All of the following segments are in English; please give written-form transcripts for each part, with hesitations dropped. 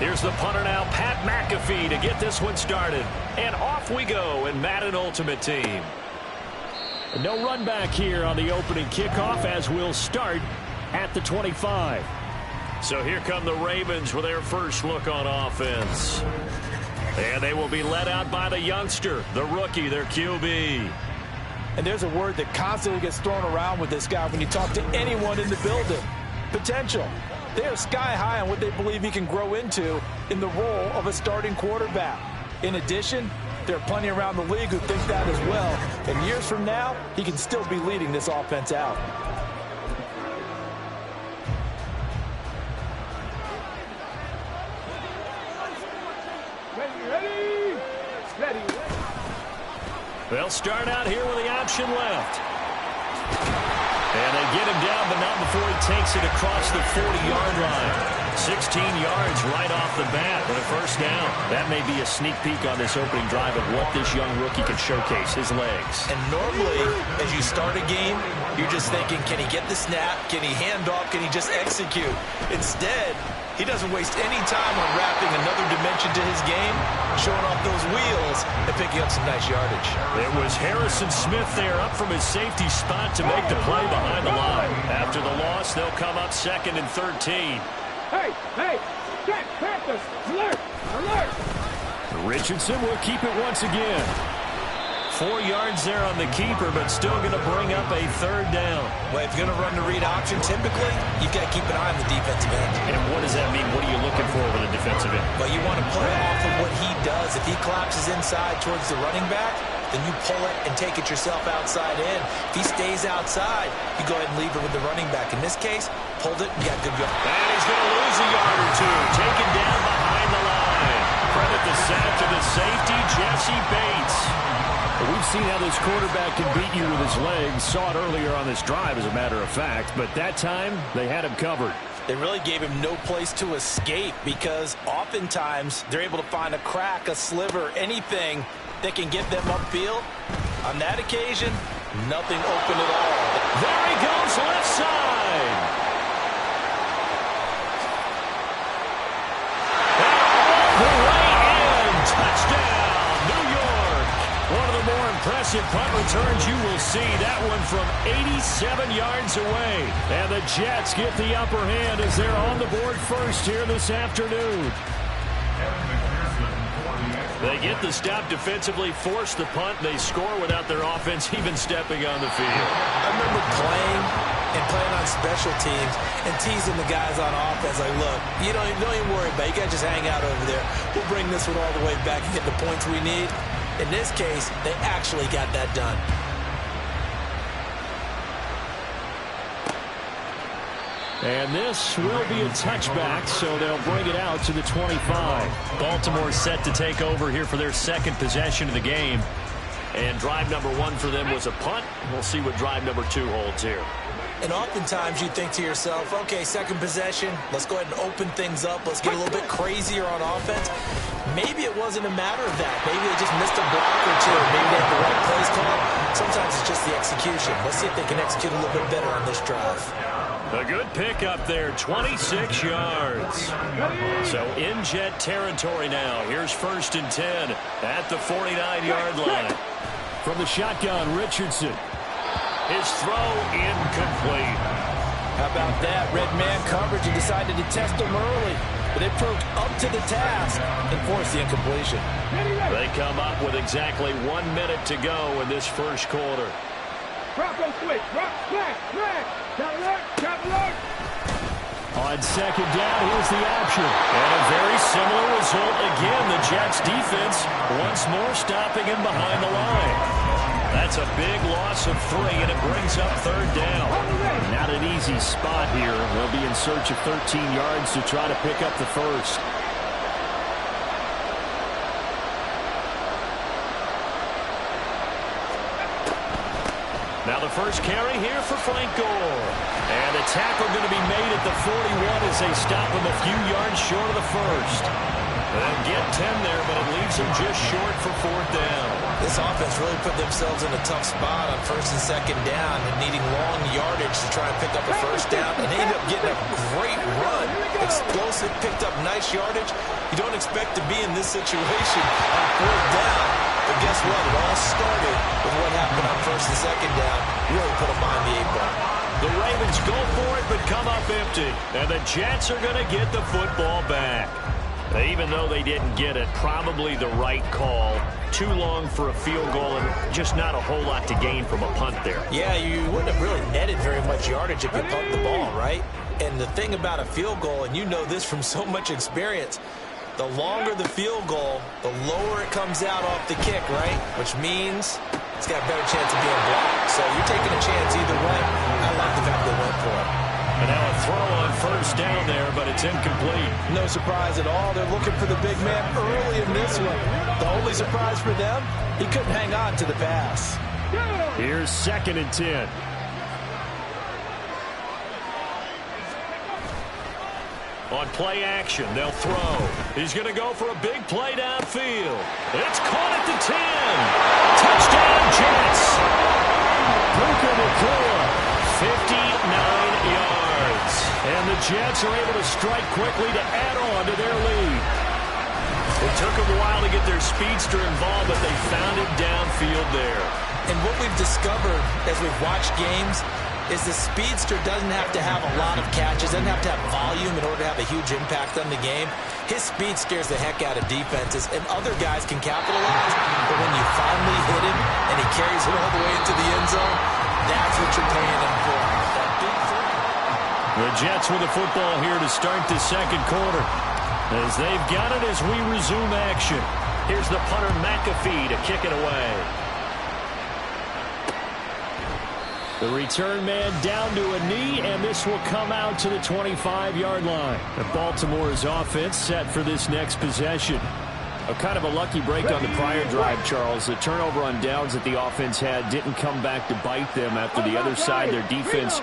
Here's the punter now, Pat McAfee, to get this one started. And off we go in Madden Ultimate Team. No run back here on the opening kickoff as we'll start at the 25. So here come the Ravens with their first look on offense. And they will be led out by the youngster, the rookie, their QB. And there's a word that constantly gets thrown around with this guy when you talk to anyone in the building. Potential. They are sky high on what they believe he can grow into in the role of a starting quarterback. In addition, there are plenty around the league who think that as well. And years from now, he can still be leading this offense out. They'll start out here with the option left. And they get him down, but not before he takes it across the 40-yard line. 16 yards right off the bat for the first down. That may be a sneak peek on this opening drive of what this young rookie can showcase, his legs. And normally, as you start a game, you're just thinking, can he get the snap? Can he hand off? Can he just execute? Instead, he doesn't waste any time on wrapping another dimension to his game, showing off those wheels, and picking up some nice yardage. It was Harrison Smith there up from his safety spot to make the play behind the line. After the loss, they'll come up 2nd and 13. Hey, Jack Panthers, alert, alert. Richardson will keep it once again. 4 yards there on the keeper, but still going to bring up a 3rd down. Well, if you're going to run the read option, typically, you've got to keep an eye on the defensive end. And what does that mean? What are you looking for with a defensive end? Well, you want to play off of what he does. If he collapses inside towards the running back, then you pull it and take it yourself outside in. If he stays outside, you go ahead and leave it with the running back. In this case, pulled it and got good yard. And he's going to lose a yard or two. Taken down behind the line. Credit the sack to the safety, Jesse Bates. We've seen how this quarterback can beat you with his legs. Saw it earlier on this drive, as a matter of fact. But that time, they had him covered. They really gave him no place to escape because oftentimes they're able to find a crack, a sliver, anything that can get them upfield. On that occasion, nothing open at all. There he goes, left side. The way in. Touchdown, New York. One of the more impressive punt returns you will see. That one from 87 yards away. And the Jets get the upper hand as they're on the board first here this afternoon. They get the stop defensively, force the punt, and they score without their offense even stepping on the field. I remember playing on special teams and teasing the guys on offense like, look, you don't even worry about it. You got to just hang out over there. We'll bring this one all the way back and get the points we need. In this case, they actually got that done. And this will be a touchback, so they'll bring it out to the 25. Baltimore set to take over here for their 2nd possession of the game. And drive number 1 for them was a punt. We'll see what drive number 2 holds here. And oftentimes you think to yourself, okay, 2nd possession, let's go ahead and open things up. Let's get a little bit crazier on offense. Maybe it wasn't a matter of that. Maybe they just missed a block or two. Maybe they had the right plays called. Sometimes it's just the execution. Let's see if they can execute a little bit better on this drive. A good pickup there, 26 yards. So in Jet territory now. Here's 1st and 10 at the 49-yard line. From the shotgun, Richardson. His throw incomplete. How about that? Red man coverage and decided to test him early. But they proved up to the task and forced the incompletion. They come up with exactly 1 minute to go in this first quarter. Bronco switch, rock, flag, cat alert. On 2nd down, here's the option. And a very similar result again. The Jets defense once more stopping him behind the line. That's a big loss of 3, and it brings up 3rd down. Not an easy spot here. They'll be in search of 13 yards to try to pick up the first. Now the first carry here for Frank Gore. And a tackle going to be made at the 41 as they stop him a few yards short of the first. They'll get 10 there, but it leaves them just short for fourth down. This offense really put themselves in a tough spot on first and second down and needing long yardage to try and pick up a first down. And they ended up getting a great run. Explosive, picked up nice yardage. You don't expect to be in this situation on fourth down. But guess what? It all started with what happened on first and second down. Really put them behind the 8-ball. The Ravens go for it, but come up empty. And the Jets are going to get the football back. Even though they didn't get it, probably the right call. Too long for a field goal and just not a whole lot to gain from a punt there. Yeah, you wouldn't have really netted very much yardage if you punt the ball, right? And the thing about a field goal, and you know this from so much experience, the longer the field goal, the lower it comes out off the kick, right? Which means it's got a better chance of being blocked. So you're taking a chance either way. I like the fact they went for it. And now a throw on first down there, but it's incomplete. No surprise at all. They're looking for the big man early in this one. The only surprise for them, he couldn't hang on to the pass. Here's 2nd and 10. On play action, they'll throw. He's going to go for a big play downfield. It's caught at the 10. Touchdown, Jets. Puka Nacua, 59 yards. And the Jets are able to strike quickly to add on to their lead. It took them a while to get their speedster involved, but they found it downfield there. And what we've discovered as we've watched games is the speedster doesn't have to have a lot of catches, doesn't have to have volume in order to have a huge impact on the game. His speed scares the heck out of defenses, and other guys can capitalize. But when you finally hit him and he carries it all the way into the end zone, that's what you're paying him for. That big thing. The Jets with the football here to start the second quarter. As they've got it as we resume action. Here's the punter McAfee to kick it away. The return man down to a knee, and this will come out to the 25-yard line. The Baltimore's offense set for this next possession. A kind of a lucky break on the prior drive, Charles. The turnover on downs that the offense had didn't come back to bite them after the other side. Their defense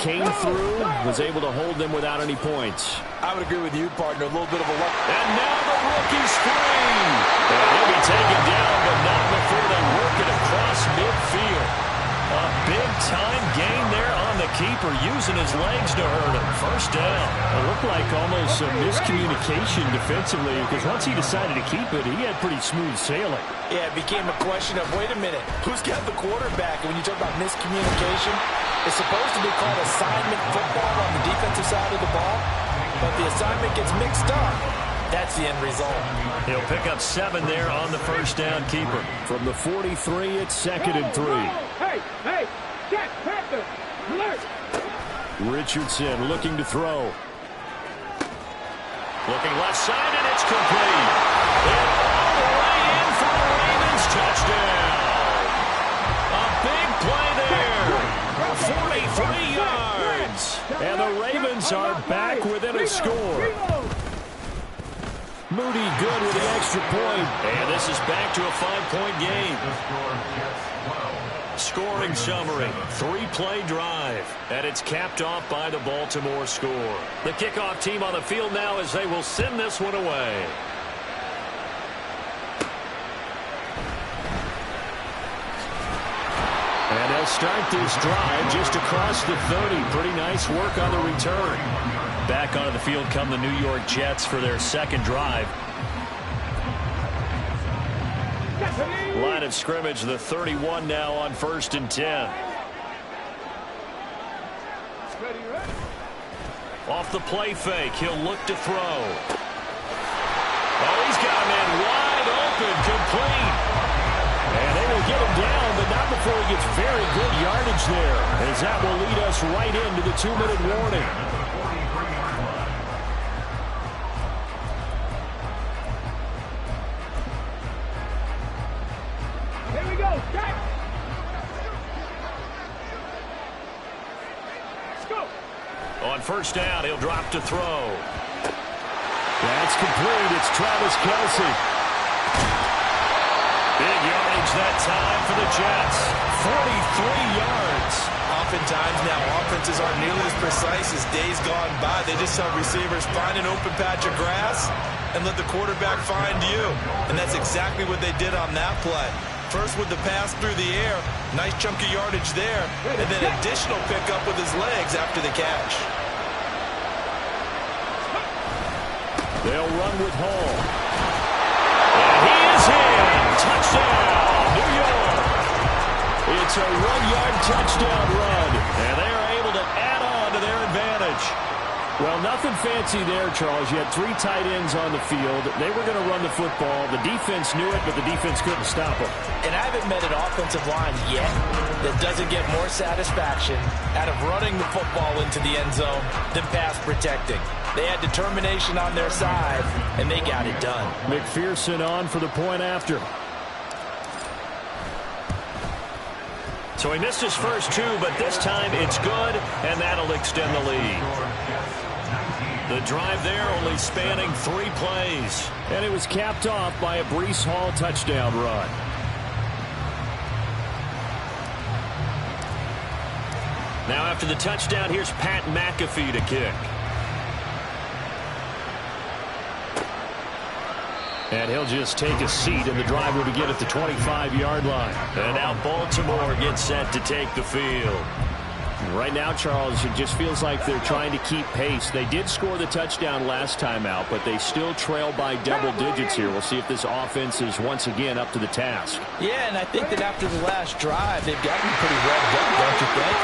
came through, was able to hold them without any points. I would agree with you, partner. A little bit of a luck. And now the rookie's free. And he'll be taken down, but not before they work it across midfield. A big-time gain there on the keeper, using his legs to hurt him. First down. It looked like almost some miscommunication defensively, because once he decided to keep it, he had pretty smooth sailing. Yeah, it became a question of, wait a minute, who's got the quarterback? And when you talk about miscommunication, it's supposed to be called assignment football on the defensive side of the ball, but the assignment gets mixed up. That's the end result. He'll pick up 7 there on the first down keeper. From the 43, it's 2nd and 3. Hey, Jack Panther, alert! Richardson looking to throw. Looking left side, and it's complete. And all the way in for the Ravens touchdown. A big play there. 43 yards. And the Ravens are back within a score. Moody good with the extra point. And this is back to a 5-point game. Scoring summary, 3-play drive. And it's capped off by the Baltimore score. The kickoff team on the field now as they will send this one away. And they'll start this drive just across the 30. Pretty nice work on the return. Back onto the field come the New York Jets for their second drive. Line of scrimmage, the 31 now on 1st and 10. Off the play fake, he'll look to throw. Oh, he's got a man wide open, complete. And they will get him down, but not before he gets very good yardage there, as that will lead us right into the 2-minute warning. Here we go, Jack! Let's go! On first down, he'll drop to throw. That's complete. It's Travis Kelce. Big yardage that time for the Jets. 43 yards. Oftentimes now, offenses aren't nearly as precise as days gone by. They just help receivers find an open patch of grass and let the quarterback find you. And that's exactly what they did on that play. First with the pass through the air, nice chunk of yardage there, and then additional pickup with his legs after the catch. They'll run with Hall. And he is in. Touchdown, New York. It's a 1-yard touchdown run, and they are able to add on to their advantage. Well, nothing fancy there, Charles. You had 3 tight ends on the field. They were going to run the football. The defense knew it, but the defense couldn't stop them. And I haven't met an offensive line yet that doesn't get more satisfaction out of running the football into the end zone than pass protecting. They had determination on their side, and they got it done. McPherson on for the point after. So he missed his first 2, but this time it's good, and that'll extend the lead. The drive there only spanning 3 plays. And it was capped off by a Breece Hall touchdown run. Now after the touchdown, here's Pat McAfee to kick. And he'll just take a seat, and the drive will begin at the 25-yard line. And now Baltimore gets set to take the field. Right now, Charles, it just feels like they're trying to keep pace. They did score the touchdown last time out, but they still trail by double digits here. We'll see if this offense is once again up to the task. Yeah, and I think that after the last drive, they've gotten pretty revved up, don't you think?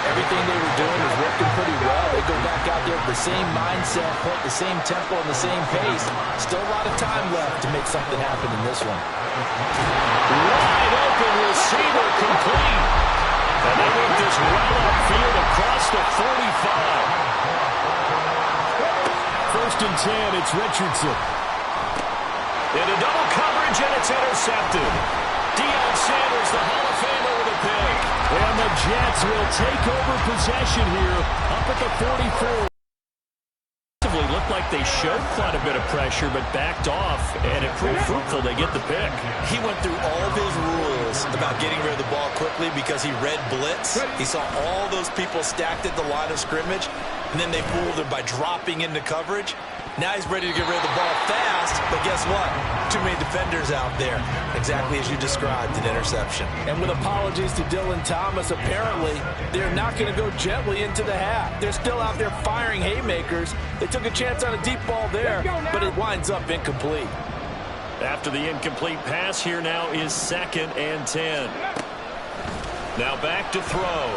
Everything they were doing was working pretty well. They go back out there with the same mindset, put the same tempo and the same pace. Still a lot of time left to make something happen in this one. Wide open receiver complete. And they move this right upfield across the 45. 1st and 10, it's Richardson. Into double coverage, and it's intercepted. Deion Sanders, the Hall of Famer, with a pick. And the Jets will take over possession here up at the 44. Looked like they showed quite a bit of pressure, but backed off, and it proved fruitful. They get the pick. He went through all of his rules about getting rid of the ball quickly because he read blitz. He saw all those people stacked at the line of scrimmage, and then they fooled him by dropping into coverage. Now he's ready to get rid of the ball fast, but guess what? Too many defenders out there. Exactly as you described, an interception. And with apologies to Dylan Thomas, apparently they're not going to go gently into the half. They're still out there firing haymakers. They took a chance on a deep ball there, but it winds up incomplete. After the incomplete pass, here now is 2nd and 10. Now back to throw.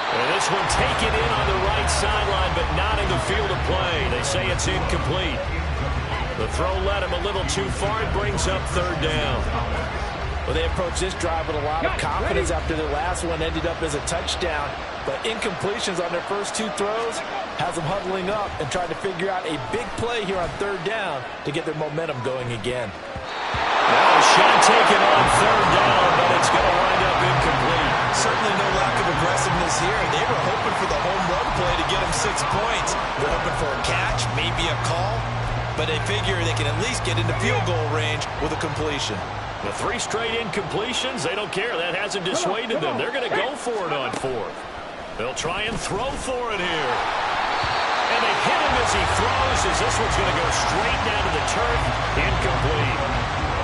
And this one taken in on the right sideline, but not in the field of play. They say it's incomplete. The throw led him a little too far. It brings up 3rd down. Well, they approached this drive with a lot of confidence after their last one ended up as a touchdown. But incompletions on their first 2 throws has them huddling up and trying to figure out a big play here on 3rd down to get their momentum going again. Now a shot taken on 3rd down, but it's going to wind up incomplete. Certainly no lack of aggressiveness here. They were hoping for the home run play to get them 6 points. They're hoping for a catch, maybe a call, but they figure they can at least get into field goal range with a completion. The 3 straight incompletions, they don't care. That hasn't dissuaded them. They're going to go for it on 4th. They'll try and throw for it here. And they hit him as he throws, as this one's going to go straight down to the turf. Incomplete.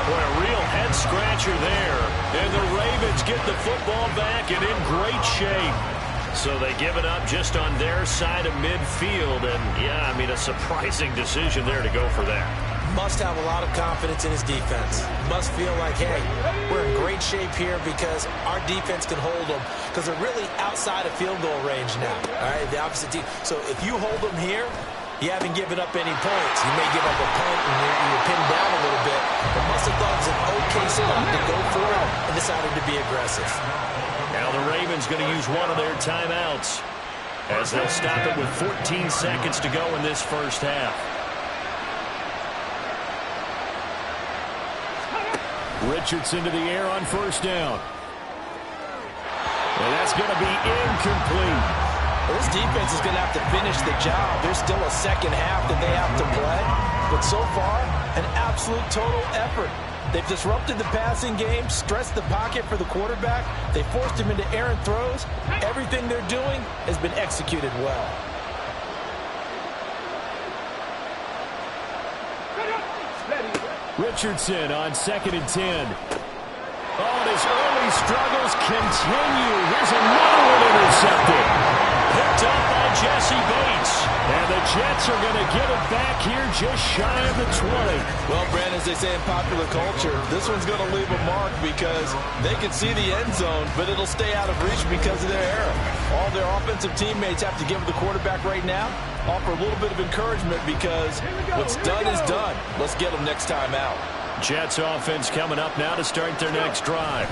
Boy, a real head-scratcher there. And the Ravens get the football back and in great shape. So they give it up just on their side of midfield. And, yeah, I mean, a surprising decision there to go for that. Must have a lot of confidence in his defense. Must feel like, hey, we're in great shape here because our defense can hold them because they're really outside of field goal range now. All right, the opposite team. So if you hold them here, you haven't given up any points. You may give up a punt and you're pinned down a little bit, but must have thought it was an okay spot to go for it and decided to be aggressive. Now the Ravens going to use one of their timeouts as they'll stop it with 14 seconds to go in this first half. Richardson to the air on 1st down. And that's going to be incomplete. Well, this defense is going to have to finish the job. There's still a second half that they have to play. But so far, an absolute total effort. They've disrupted the passing game, stressed the pocket for the quarterback. They forced him into errant throws. Everything they're doing has been executed well. Richardson on 2nd and 10. Oh, and his early struggles continue. Here's another one intercepted. Picked up by Jesse Bates. And the Jets are going to get it back here just shy of the 20. Well, Brandon, as they say in popular culture, this one's going to leave a mark because they can see the end zone, but it'll stay out of reach because of their error. All their offensive teammates have to give the quarterback right now, offer a little bit of encouragement because what's done is done. Let's get them next time out. Jets offense coming up now to start their next drive.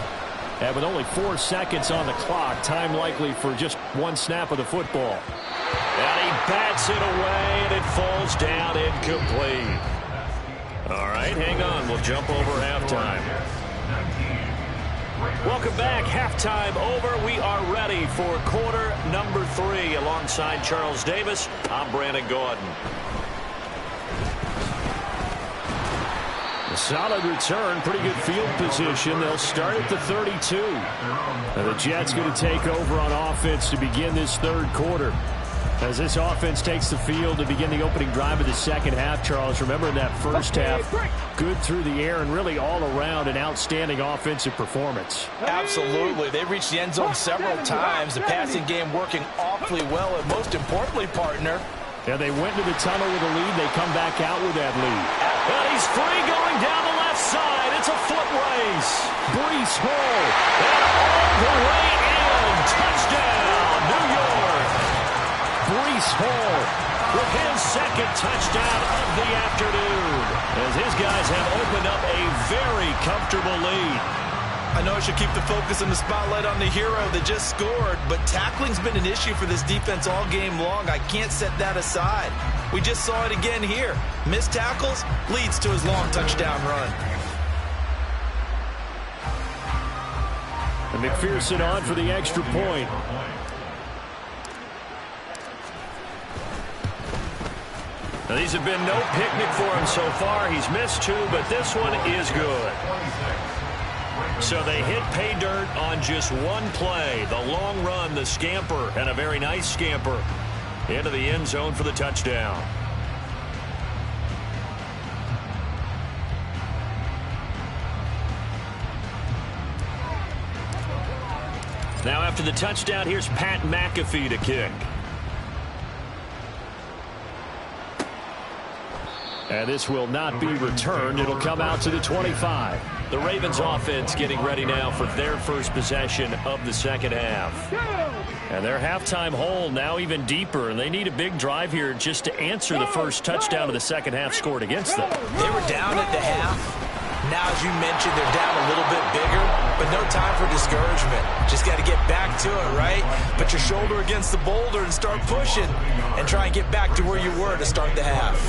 And with only 4 seconds on the clock, time likely for just one snap of the football. And he bats it away, and it falls down incomplete. All right, hang on. We'll jump over halftime. Welcome back. Halftime over. We are ready for quarter number 3. Alongside Charles Davis, I'm Brandon Gordon. A solid return, pretty good field position. They'll start at the 32. And the Jets going to take over on offense to begin this third quarter. As this offense takes the field to begin the opening drive of the second half, Charles, remember in that first half, good through the air and really all around an outstanding offensive performance. Absolutely. They reached the end zone several times. The passing game working awfully well, and most importantly, partner. Yeah, they went to the tunnel with a lead. They come back out with that lead. And he's free going down the left side. It's a foot race. Breece Hall. And all the way in. Touchdown, New York. Breece Hall with his second touchdown of the afternoon. As his guys have opened up a very comfortable lead. I know I should keep the focus and the spotlight on the hero that just scored, but tackling's been an issue for this defense all game long. I can't set that aside. We just saw it again here. Missed tackles leads to his long touchdown run. And McPherson on for the extra point. Now, these have been no picnic for him so far. He's missed 2, but this one is good. So they hit pay dirt on just one play. The long run, the scamper, and a very nice scamper into the end zone for the touchdown. Now after the touchdown, here's Pat McAfee to kick. And this will not be returned. It'll come out to the 25. The Ravens offense getting ready now for their first possession of the second half. And their halftime hole now even deeper. And they need a big drive here just to answer the first touchdown of the second half scored against them. They were down at the half. Now, as you mentioned, they're down a little bit bigger, but no time for discouragement. Just got to get back to it, right? Put your shoulder against the boulder and start pushing and try and get back to where you were to start the half.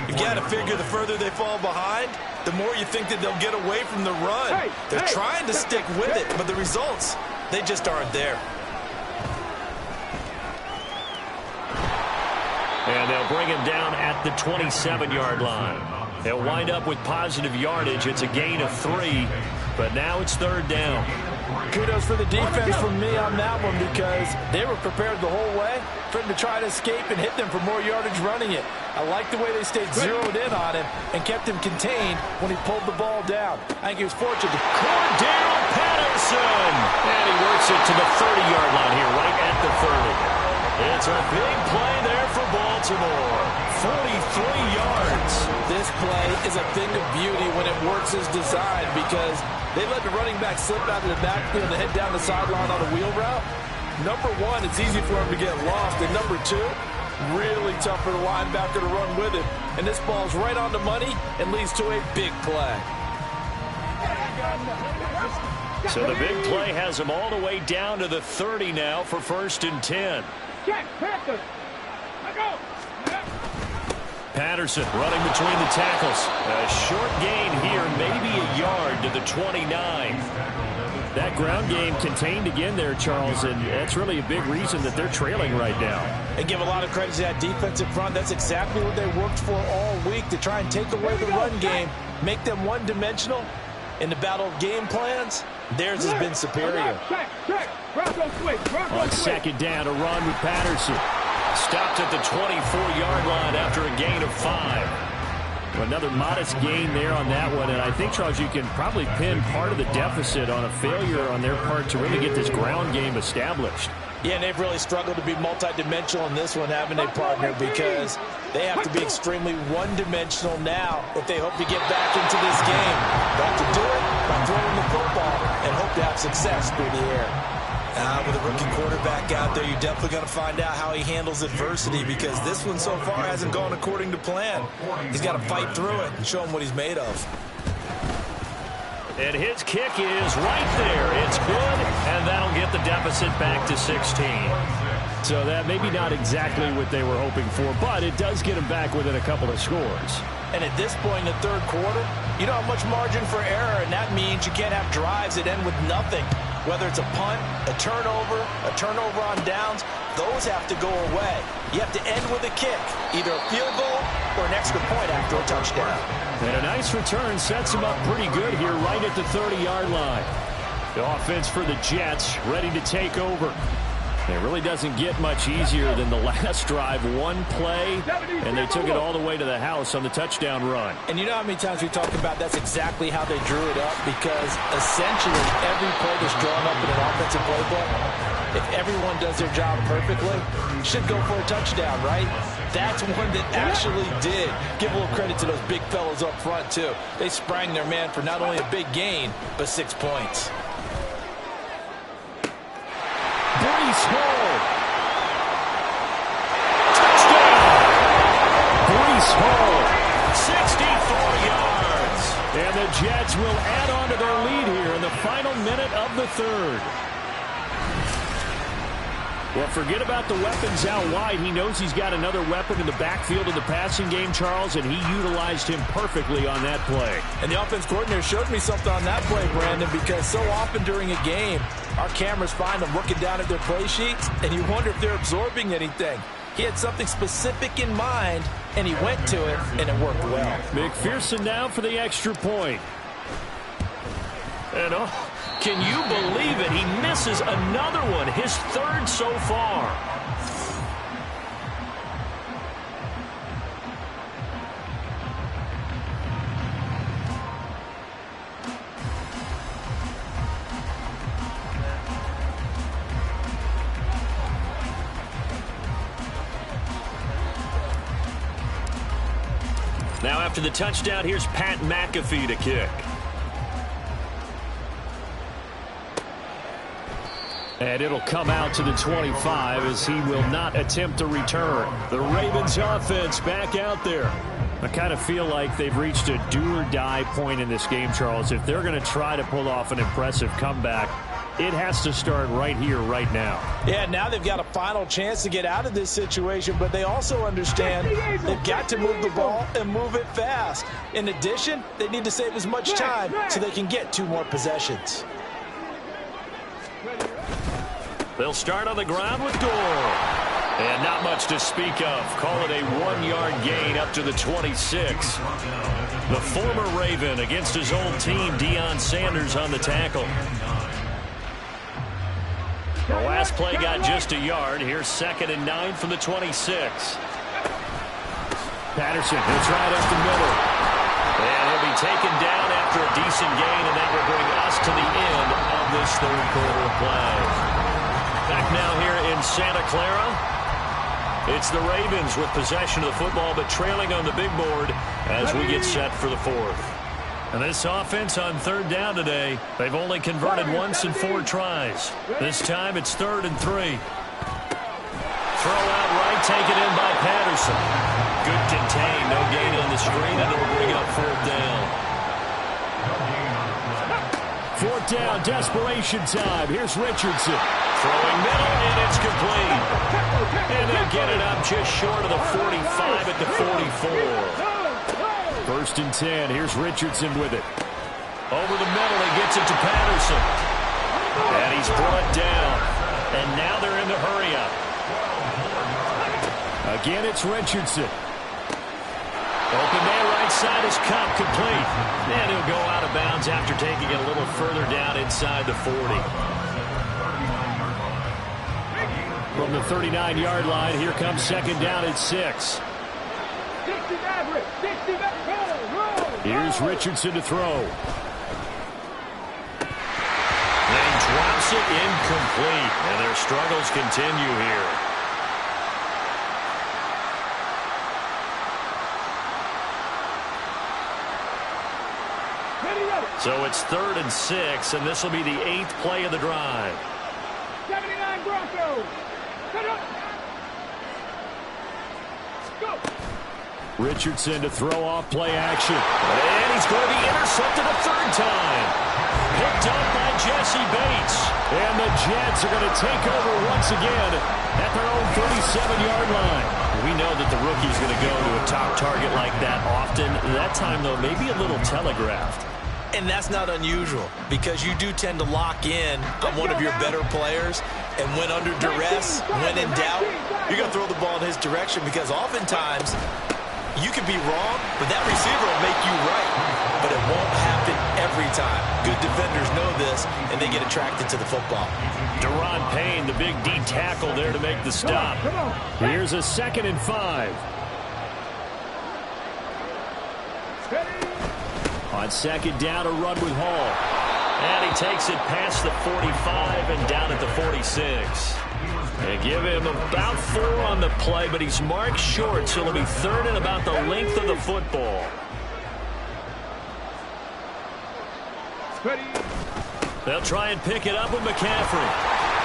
You got to figure the further they fall behind, the more you think that they'll get away from the run. They're trying to stick with it, but the results, they just aren't there. And they'll bring him down at the 27-yard line. They'll wind up with positive yardage. It's a gain of 3, but now it's third down. Kudos for the defense from me on that one because they were prepared the whole way for him to try to escape and hit them for more yardage running it. I like the way they stayed zeroed in on him and kept him contained when he pulled the ball down. I think he was fortunate. Cordell Patterson! And he works it to the 30-yard line here, right at the 30. It's a big play there for Baltimore. 43 yards. This play is a thing of beauty when it works as designed because they let the running back slip out of the backfield and head down the sideline on a wheel route. Number one, it's easy for him to get lost. And number two, really tough for the linebacker to run with it. And this ball's right on the money and leads to a big play. So the big play has him all the way down to the 30 now for 1st and 10. Patterson running between the tackles. A short gain here, maybe a yard to the 29. That ground game contained again there, Charles, and that's really a big reason that they're trailing right now. They give a lot of credit to that defensive front. That's exactly what they worked for all week, to try and take away the run game, make them one-dimensional. In the battle of game plans, theirs has been superior. On second down, a run with Patterson. Stopped at the 24-yard line after a gain of 5. Another modest gain there on that one, and I think, Charles, you can probably pin part of the deficit on a failure on their part to really get this ground game established. Yeah, and they've really struggled to be multidimensional in this one, haven't they, partner? Because they have to be extremely one-dimensional now if they hope to get back into this game. They have to do it by throwing the football and hope to have success through the air. With a rookie quarterback out there, you're definitely going to find out how he handles adversity, because this one so far hasn't gone according to plan. He's got to fight through it and show him what he's made of. And his kick is right there. It's good, and that'll get the deficit back to 16. So that maybe not exactly what they were hoping for, but it does get them back within a couple of scores. And at this point in the third quarter, you don't have much margin for error, and that means you can't have drives that end with nothing. Whether it's a punt, a turnover on downs, those have to go away. You have to end with a kick, either a field goal or an extra point after a touchdown. And a nice return sets them up pretty good here right at the 30-yard line. The offense for the Jets ready to take over. It really doesn't get much easier than the last drive. One play, and they took it all the way to the house on the touchdown run. And you know how many times we talk about that's exactly how they drew it up? Because essentially every play that's drawn up in an offensive playbook, if everyone does their job perfectly, should go for a touchdown, right? That's one that actually did. Give a little credit to those big fellas up front, too. They sprang their man for not only a big gain, but 6 points. Breece Hall. Touchdown. Breece Hall. 64 yards. And the Jets will add on to their lead here in the final minute of the third. Well, forget about the weapons out wide. He knows he's got another weapon in the backfield of the passing game, Charles, and he utilized him perfectly on that play. And the offense coordinator showed me something on that play, Brandon, because so often during a game, our cameras find them looking down at their play sheets, and you wonder if they're absorbing anything. He had something specific in mind, and he went to it, and it worked well. McPherson now for the extra point. And can you believe it? He misses another one, his third so far. Now after the touchdown, here's Pat McAfee to kick. And it'll come out to the 25 as he will not attempt a return. The Ravens offense back out there. I kind of feel like they've reached a do-or-die point in this game, Charles. If they're going to try to pull off an impressive comeback, it has to start right here, right now. Yeah, now they've got a final chance to get out of this situation, but they also understand they've got to move the ball and move it fast. In addition, they need to save as much time so they can get 2 more possessions. They'll start on the ground with Gore. And not much to speak of. Call it a 1-yard gain up to the 26. The former Raven against his old team, Deion Sanders on the tackle. The last play got just a yard. Here's 2nd and 9 from the 26. Patterson hits right up the middle. And he'll be taken down after a decent gain, and that will bring us to the end of this third quarter of play. Back now here in Santa Clara. It's the Ravens with possession of the football, but trailing on the big board as we get set for the fourth. And this offense on 3rd down today, they've only converted once in 4 tries. This time it's 3rd and 3. Throw out right, taken in by Patterson. Good contain, no gain on the screen, and it'll bring up 4th down. 4th down, desperation time. Here's Richardson. Throwing middle, and it's complete. And they'll get it up just short of the 45 at the 44. 1st and 10. Here's Richardson with it. Over the middle, he gets it to Patterson. And he's brought down. And now they're in the hurry up. Again, it's Richardson. Open man, right side is Cup, complete. And he'll go out of bounds after taking it a little further down inside the 40. From the 39-yard line, here comes 2nd down at 6. 60 Maverick, 60 Maverick. Here's Richardson to throw. Then drops it incomplete, and their struggles continue here. So it's 3rd and 6, and this will be the 8th play of the drive. 79 Broncos. Cut up. Go. Richardson to throw off play action. And he's going to be intercepted a 3rd time. Picked up by Jesse Bates. And the Jets are going to take over once again at their own 37-yard line. We know that the rookie's going to go to a top target like that often. That time, though, maybe a little telegraphed. And that's not unusual because you do tend to lock in on one of your better players, and when under duress, when in doubt, you're going to throw the ball in his direction because oftentimes you could be wrong, but that receiver will make you right. But it won't happen every time. Good defenders know this, and they get attracted to the football. Deron Payne, the big D tackle there to make the stop. Here's a 2nd and 5. On 2nd down, a run with Hall. And he takes it past the 45 and down at the 46. They give him about 4 on the play, but he's marked short, so it'll be 3rd and about the length of the football. They'll try and pick it up with McCaffrey.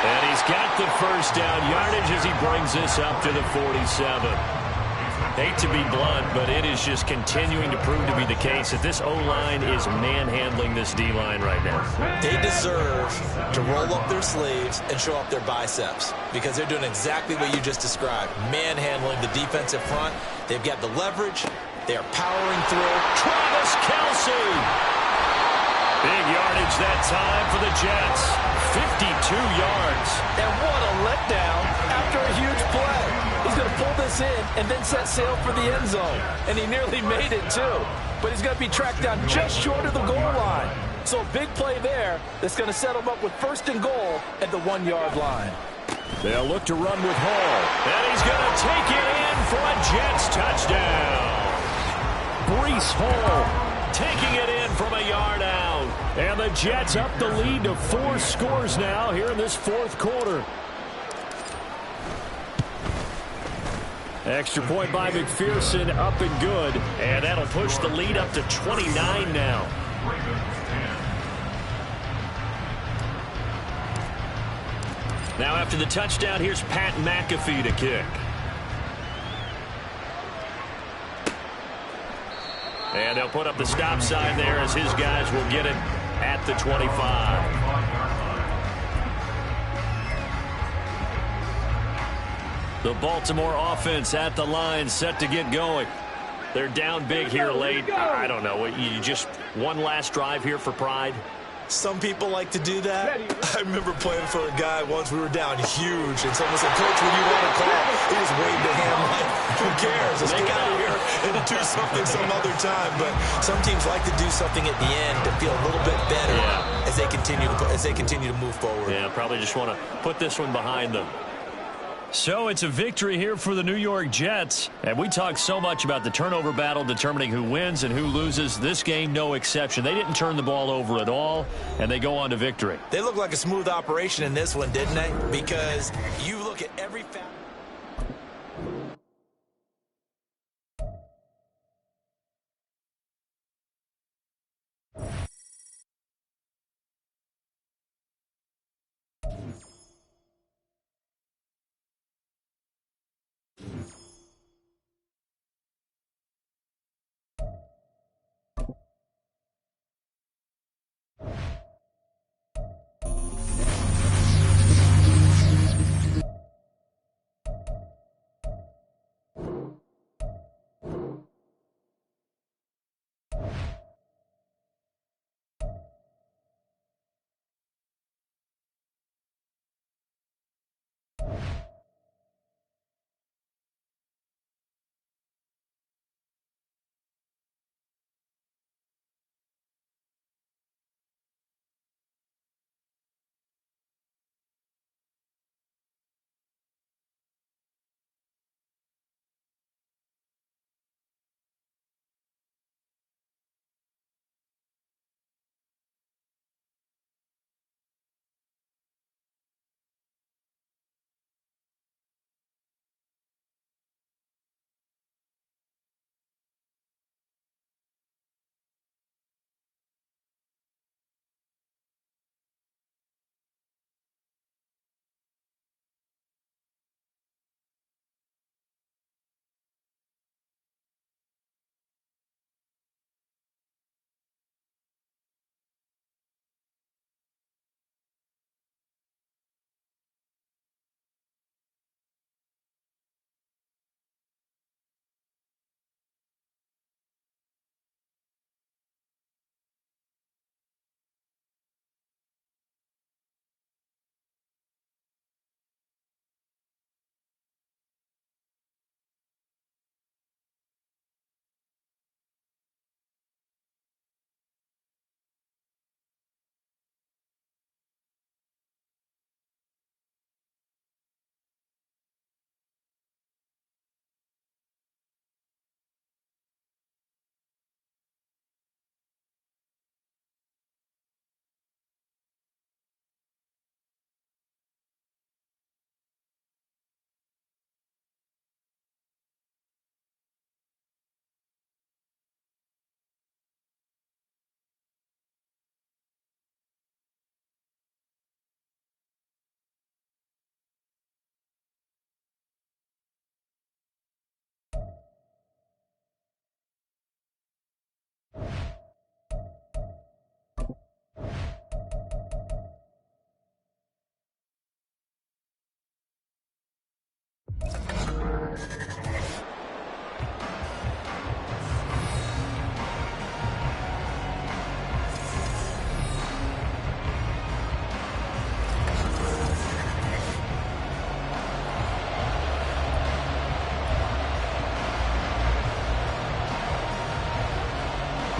And he's got the 1st down yardage as he brings this up to the 47. Hate to be blunt, but it is just continuing to prove to be the case that this O-line is manhandling this D-line right now. They deserve to roll up their sleeves and show up their biceps because they're doing exactly what you just described, manhandling the defensive front. They've got the leverage. They are powering through. Travis Kelce. Big yardage that time for the Jets. 52 yards. And what a letdown after a huge play. He's going to pull this in and then set sail for the end zone. And he nearly made it, too. But he's going to be tracked down just short of the goal line. So a big play there that's going to set him up with 1st and goal at the 1-yard line. They'll look to run with Hall. And he's going to take it in for a Jets touchdown. Breece Hall taking it in from a yard out. And the Jets up the lead to 4 scores now here in this 4th quarter. Extra point by McPherson, up and good. And that'll push the lead up to 29 now. Now after the touchdown, here's Pat McAfee to kick. And they'll put up the stop sign there as his guys will get it at the 25. The Baltimore offense at the line, set to get going. They're down big here late. I don't know. You just one last drive here for pride? Some people like to do that. I remember playing for a guy once. We were down huge, and someone said, "Coach, when you want to call?" He just waved a hand like, "Who cares? Let's get out of here and do something some other time." But some teams like to do something at the end to feel a little bit better as they continue to move forward. Yeah, probably just want to put this one behind them. So it's a victory here for the New York Jets. And we talk so much about the turnover battle determining who wins and who loses. This game, no exception. They didn't turn the ball over at all, and they go on to victory. They look like a smooth operation in this one, didn't they? Because you look at every foul.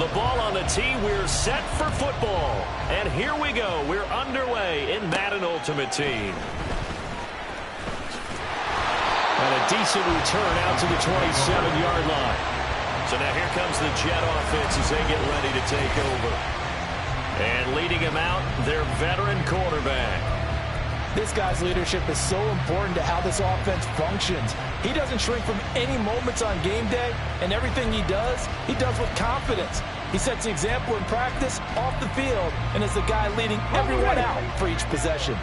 The ball on the tee. We're set for football. And here we go. We're underway in Madden Ultimate Team. And a decent return out to the 27-yard line. So now here comes the Jet offense as they get ready to take over. And leading him out, their veteran quarterback. This guy's leadership is so important to how this offense functions. He doesn't shrink from any moments on game day, and everything he does with confidence. He sets the example in practice, off the field, and is the guy leading everyone out for each possession.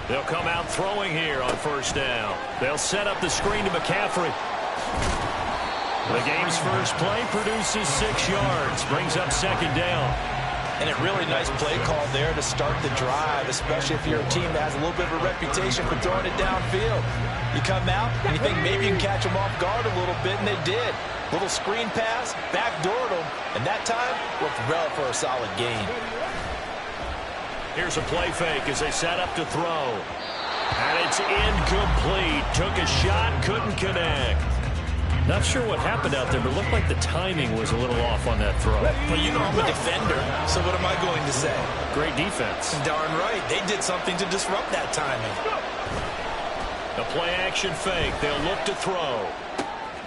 They'll come out throwing here on first down. They'll set up the screen to McCaffrey. The game's first play produces 6 yards, brings up second down. And a really nice play call there to start the drive, especially if you're a team that has a little bit of a reputation for throwing it downfield. You come out and you think maybe you can catch them off guard a little bit, and they did. Little screen pass, backdoored them, and that time worked well for a solid gain. Here's a play fake as they set up to throw. And it's incomplete. Took a shot, couldn't connect. Not sure what happened out there, but it looked like the timing was a little off on that throw. Well, you know I'm a defender, so what am I going to say? Great defense. Darn right. They did something to disrupt that timing. A play-action fake. They'll look to throw.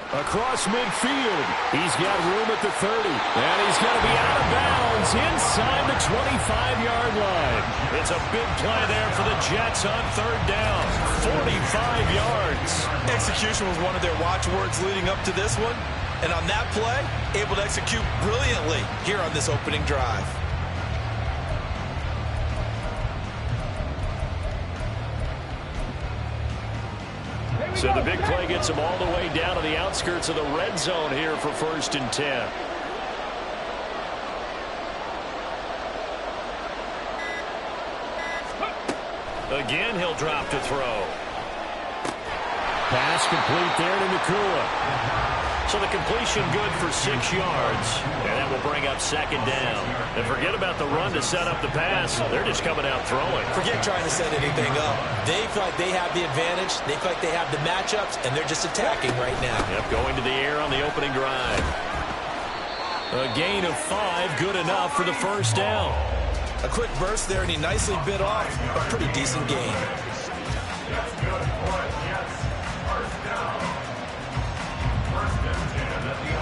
Across midfield. He's got room at the 30. And he's going to be out of bounds inside the 25-yard line. It's a big play there for the Jets on third down. 45 yards. Execution was one of their watchwords leading up to this one. And on that play, able to execute brilliantly here on this opening drive. So the big play gets him all the way down to the outskirts of the red zone here for 1st and 10. Again, he'll drop to throw. Pass complete there to Nakua. So the completion good for 6 yards. And that will bring up second down. And forget about the run to set up the pass. They're just coming out throwing. Forget trying to set anything up. They feel like they have the advantage. They feel like they have the matchups, and they're just attacking right now. Yep, going to the air on the opening drive. A gain of 5, good enough for the first down. A quick burst there, and he nicely bit off a pretty decent gain.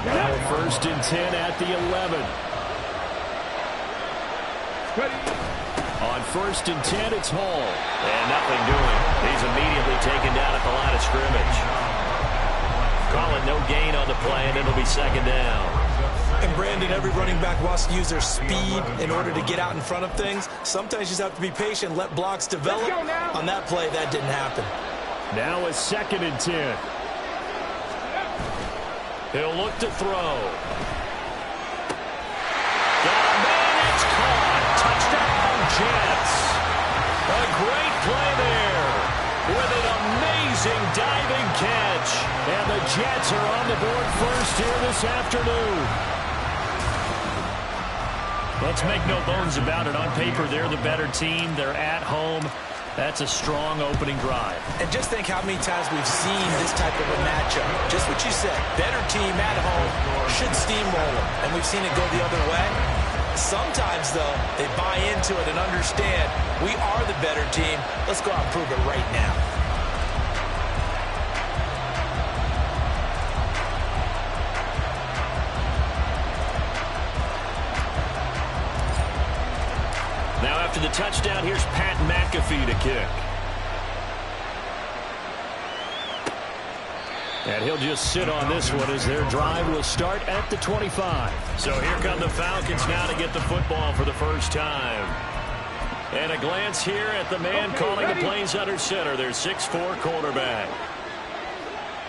Now 1st and 10 at the 11. On 1st and 10, it's Hall. And nothing doing. He's immediately taken down at the line of scrimmage. Call it no gain on the play, and it'll be second down. And Brandon, every running back wants to use their speed in order to get out in front of things. Sometimes you just have to be patient, let blocks develop. On that play, that didn't happen. Now a 2nd and 10. He'll look to throw. Got a man, it's caught. Touchdown, Jets. A great play there with an amazing diving catch. And the Jets are on the board first here this afternoon. Let's make no bones about it. On paper, they're the better team. They're at home. That's a strong opening drive. And just think how many times we've seen this type of a matchup. Just what you said, better team at home should steamroll them. And we've seen it go the other way. Sometimes, though, they buy into it and understand we are the better team. Let's go out and prove it right now. Now after the touchdown, here's Pat McAfee to kick. And he'll just sit on this one as their drive will start at the 25. So here come the Falcons now to get the football for the first time. And a glance here at the man calling the plays under center, their 6'4" quarterback.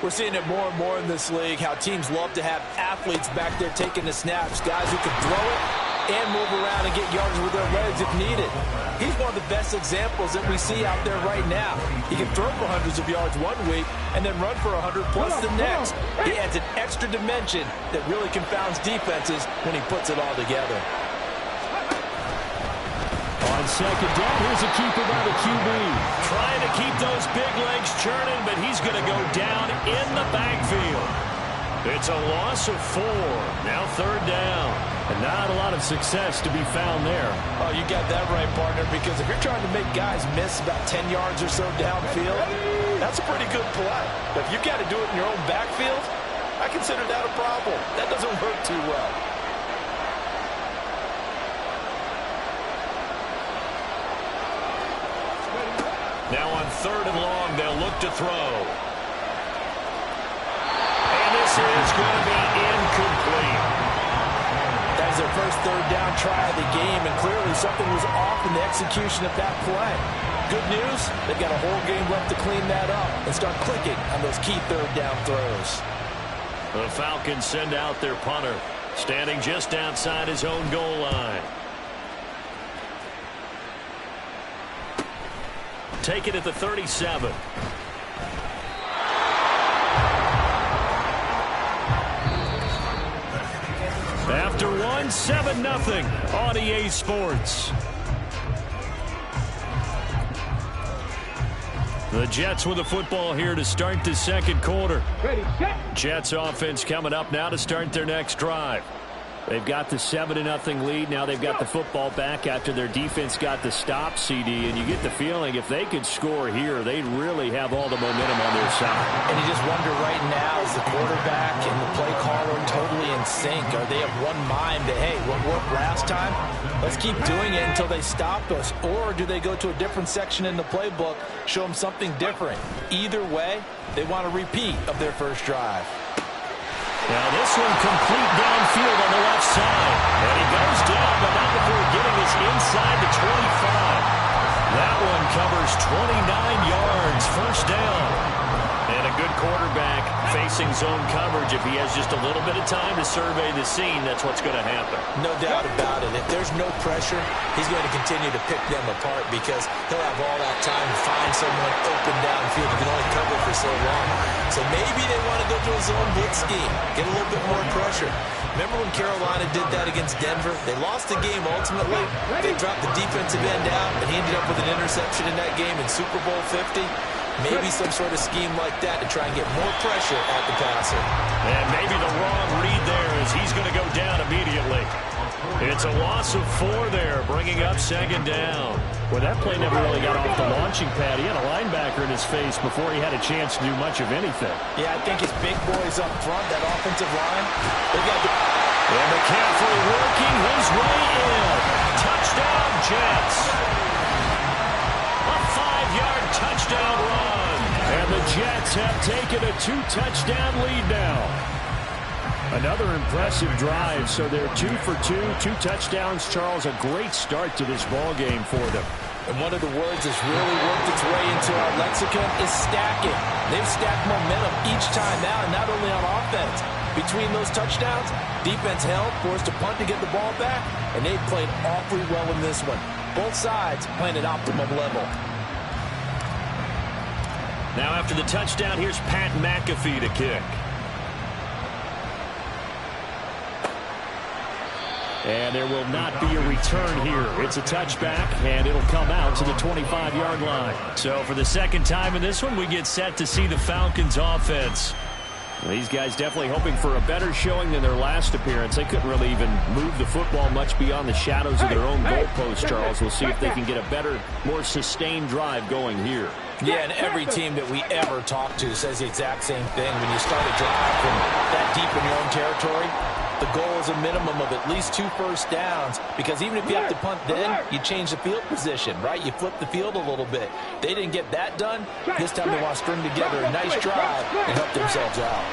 We're seeing it more and more in this league, how teams love to have athletes back there taking the snaps, guys who can throw it and move around and get yards with their legs if needed. He's one of the best examples that we see out there right now. He can throw for hundreds of yards one week and then run for 100+ the next. He adds an extra dimension that really confounds defenses when he puts it all together. On on second down. Here's a keeper by the QB. Trying to keep those big legs churning, but he's going to go down in the backfield. It's a loss of 4. Now third down. And not a lot of success to be found there. Oh, you got that right, partner, because if you're trying to make guys miss about 10 yards or so downfield, that's a pretty good play. But if you've got to do it in your own backfield, I consider that a problem. That doesn't work too well. Now on third and long, they'll look to throw. And this is going to be incomplete. That was their first third down try of the game, and clearly something was off in the execution of that play. Good news, they've got a whole game left to clean that up and start clicking on those key third down throws. The Falcons send out their punter, standing just outside his own goal line. Take it at the 37. After one, 7-0 on EA Sports. The Jets with the football here to start the second quarter. Ready, set. Jets offense coming up now to start their next drive. They've got the 7-0 lead. Now they've got the football back after their defense got the stop, CD. And you get the feeling if they could score here, they'd really have all the momentum on their side. And you just wonder right now, is the quarterback and the play caller totally in sync? Are they of one mind that, hey, what worked last time? Let's keep doing it until they stop us. Or do they go to a different section in the playbook, show them something different? Either way, they want a repeat of their first drive. Now this one complete downfield on the left side. And he goes down, but not before getting us inside the 25. That one covers 29 yards, first down. And a good quarterback facing zone coverage. If he has just a little bit of time to survey the scene, that's what's going to happen. No doubt about it. If there's no pressure, he's going to continue to pick them apart because he'll have all that time to find someone open downfield. He can only cover for so long. So maybe they want to go to a zone blitz scheme, get a little bit more pressure. Remember when Carolina did that against Denver? They lost the game ultimately. They dropped the defensive end out, and he ended up with an interception in that game in Super Bowl 50. Maybe some sort of scheme like that to try and get more pressure at the passer. And maybe the wrong read there as he's going to go down immediately. It's a loss of 4 there, bringing up second down. Well, that play never really got off the launching pad. He had a linebacker in his face before he had a chance to do much of anything. Yeah, I think his big boys up front, that offensive line, they got the... And McCaffrey working his way in. Touchdown, Jets. A 5-yard touchdown run. And the Jets have taken a 2-touchdown lead now. Another impressive drive, so they're 2 for 2, 2 touchdowns. Charles, a great start to this ball game for them. And one of the words that's really worked its way into our lexicon is stacking. They've stacked momentum each time now, and not only on offense. Between those touchdowns, defense held, forced to punt to get the ball back, and they've played awfully well in this one. Both sides playing at optimum level. Now after the touchdown, here's Pat McAfee to kick. And there will not be a return here. It's a touchback, and it'll come out to the 25-yard line. So for the second time in this one, we get set to see the Falcons offense. These guys definitely hoping for a better showing than their last appearance. They couldn't really even move the football much beyond the shadows of their own goalpost, Charles. We'll see if they can get a better, more sustained drive going here. Yeah, and every team that we ever talk to says the exact same thing. When you start a drive from that deep in your own territory, the goal is a minimum of at least 2 first downs, because even if you have to punt then, you change the field position, right? You flip the field a little bit. They didn't get that done. This time they want to string together a nice drive and help themselves out.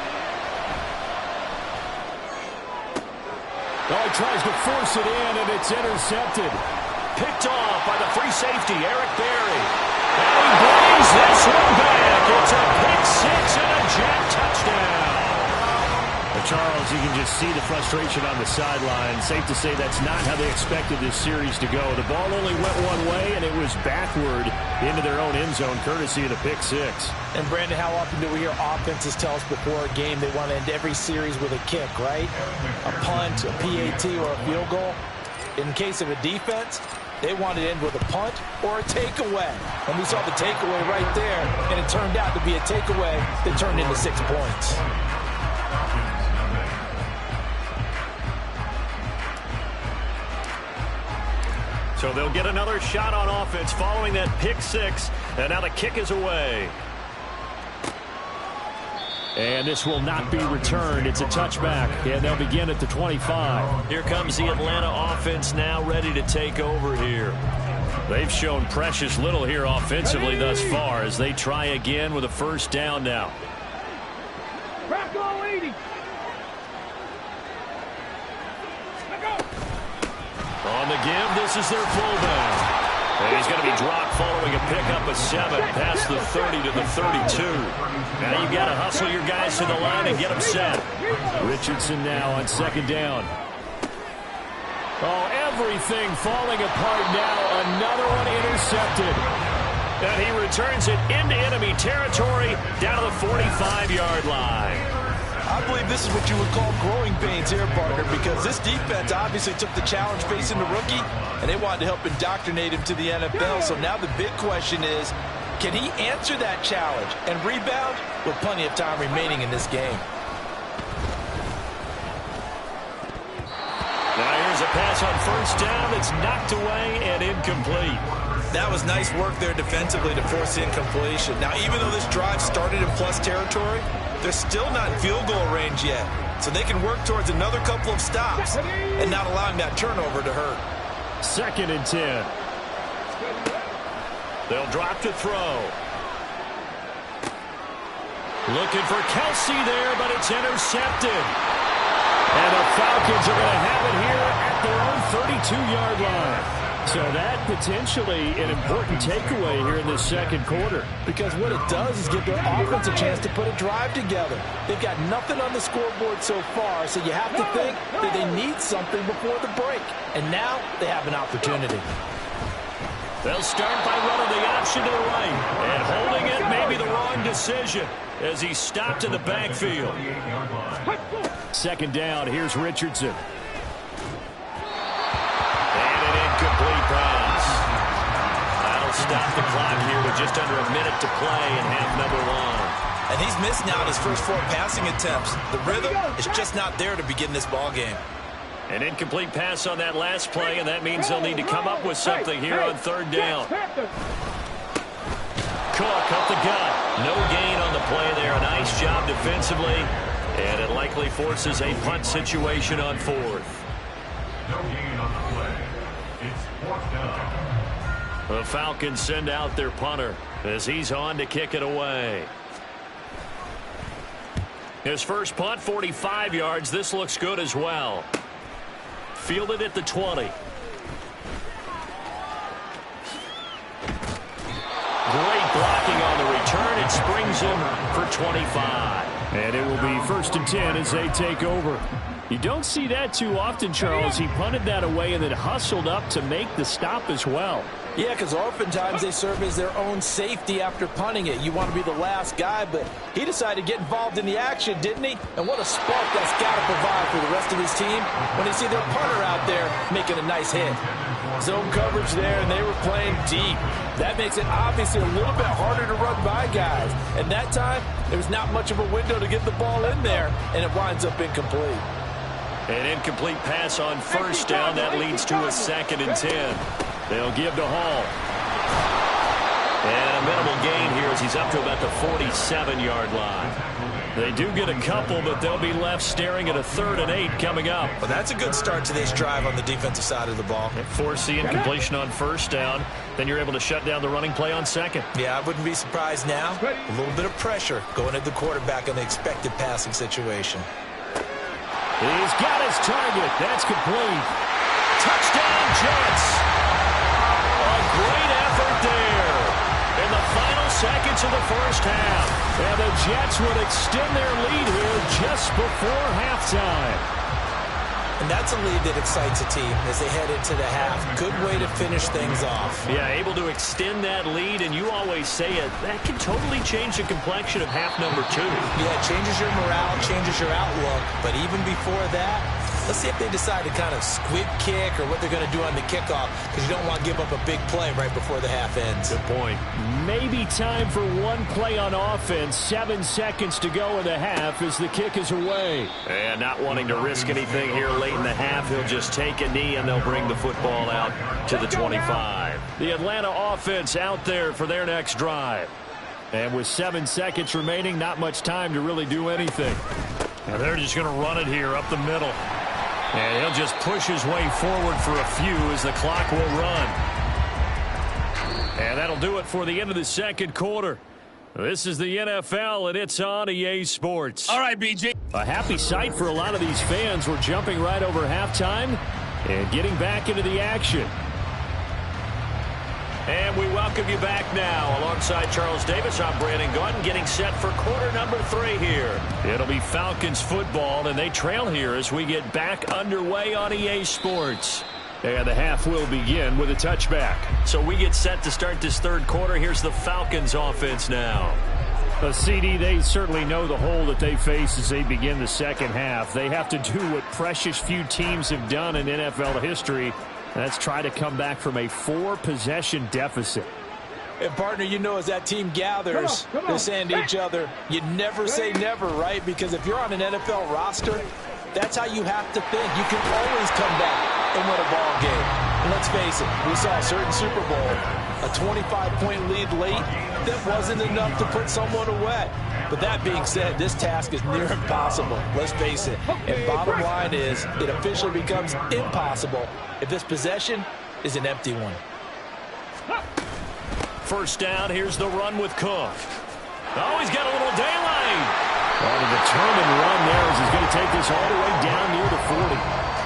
Oh, he tries to force it in, and it's intercepted. Picked off by the free safety, Eric Berry. And he brings this one back. It's a pick 6 and a Jet touchdown. Charles, you can just see the frustration on the sideline. Safe to say that's not how they expected this series to go. The ball only went one way, and it was backward into their own end zone, courtesy of the pick 6. And, Brandon, how often do we hear offenses tell us before a game they want to end every series with a kick, right? A punt, a PAT, or a field goal. In case of a defense, They wanted to end with a punt or a takeaway. And we saw the takeaway right there, and it turned out to be a takeaway that turned into 6 points. So they'll get another shot on offense following that pick six. And now the kick is away. And this will not be returned. It's a touchback, and they'll begin at the 25. Here comes the Atlanta offense now ready to take over here. They've shown precious little here offensively thus far as they try again with a first down now. Crack all 80. On the give, this is their fullback. And he's going to be dropped following a pickup of 7 past the 30 to the 32. Now you've got to hustle your guys to the line and get them set. Richardson now on second down. Oh, everything falling apart now. Another one intercepted. And he returns it into enemy territory down to the 45-yard line. I believe this is what you would call growing pains here, partner, because this defense obviously took the challenge facing the rookie, and they wanted to help indoctrinate him to the NFL. So now the big question is, can he answer that challenge and rebound with plenty of time remaining in this game? Now here's a pass on first down that's knocked away and incomplete. That was nice work there defensively to force the incompletion. Now, even though this drive started in plus territory, they're still not in field goal range yet. So they can work towards another couple of stops and not allowing that turnover to hurt. 2nd and 10. They'll drop to throw. Looking for Kelsey there, but it's intercepted. And the Falcons are going to have it here at their own 32-yard line. So that potentially an important takeaway here in this second quarter. Because what it does is give their offense a chance to put a drive together. They've got nothing on the scoreboard so far, so you have to think that they need something before the break. And now they have an opportunity. They'll start by running the option to the right. And holding it may be the wrong decision as he's stopped in the backfield. 2nd down, here's Richardson. Complete pass. That'll stop the clock here with just under a minute to play in half number 1. And he's missed now his first 4 passing attempts. The rhythm is just not there to begin this ball game. An incomplete pass on that last play, and that means they'll need to come up with something here on 3rd down. Cook up the gut. No gain on the play there. A nice job defensively, and it likely forces a punt situation on 4th. No gain on the play. It's 4th down. The Falcons send out their punter as he's on to kick it away. His first punt, 45 yards. This looks good as well. Fielded at the 20. Great blocking on the return. It springs him for 25. And it will be 1st and 10 as they take over. You don't see that too often, Charles. He punted that away and then hustled up to make the stop as well. Yeah, because oftentimes they serve as their own safety after punting it. You want to be the last guy, but he decided to get involved in the action, didn't he? And what a spark that's got to provide for the rest of his team when they see their punter out there making a nice hit. Zone coverage there, and they were playing deep. That makes it obviously a little bit harder to run by guys. And that time, there was not much of a window to get the ball in there, and it winds up incomplete. An incomplete pass on first down. That leads to a 2nd and 10. They'll give to Hall. And a minimal gain here as he's up to about the 47-yard line. They do get a couple, but they'll be left staring at a 3rd and 8 coming up. Well, that's a good start to this drive on the defensive side of the ball. Force the incompletion on first down. Then you're able to shut down the running play on 2nd. Yeah, I wouldn't be surprised now. A little bit of pressure going at the quarterback on the expected passing situation. He's got his target. That's complete. Touchdown, Jets. A great effort there in the final seconds of the first half. And the Jets would extend their lead here just before halftime. And that's a lead that excites a team as they head into the half. Good way to finish things off. Yeah, able to extend that lead, and you always say it, that can totally change the complexion of half number 2. Yeah, it changes your morale, changes your outlook. But even before that, Let's see if they decide to kind of squib kick or what they're going to do on the kickoff, because you don't want to give up a big play right before the half ends. Good point. Maybe time for one play on offense. 7 seconds to go in the half as the kick is away. And not wanting to risk anything here late in the half, he'll just take a knee and they'll bring the football out to the 25. The Atlanta offense out there for their next drive. And with 7 seconds remaining, not much time to really do anything. And they're just going to run it here up the middle. And he'll just push his way forward for a few as the clock will run. And that'll do it for the end of the second quarter. This is the NFL, and it's on EA Sports. All right, BJ. A happy sight for a lot of these fans. We're jumping right over halftime and getting back into the action. And we welcome you back now. Alongside Charles Davis, I'm Brandon Gaudin, getting set for quarter number 3 here. It'll be Falcons football, and they trail here as we get back underway on EA Sports. And the half will begin with a touchback. So we get set to start this third quarter. Here's the Falcons offense now. CD, they certainly know the hole that they face as they begin the second half. They have to do what precious few teams have done in NFL history. That's try to come back from a 4-possession deficit. And, partner, you know, as that team gathers, they're saying to each other, you never say never, right? Because if you're on an NFL roster, that's how you have to think. You can always come back and win a ball game. And let's face it, we saw a certain Super Bowl, a 25-point lead late that wasn't enough to put someone away. But that being said, this task is near impossible. Let's face it. And bottom line is, it officially becomes impossible if this possession is an empty one. First down, here's the run with Cook. Oh, he's got a little daylight. On a determined run there as he's going to take this all the way down near the 40.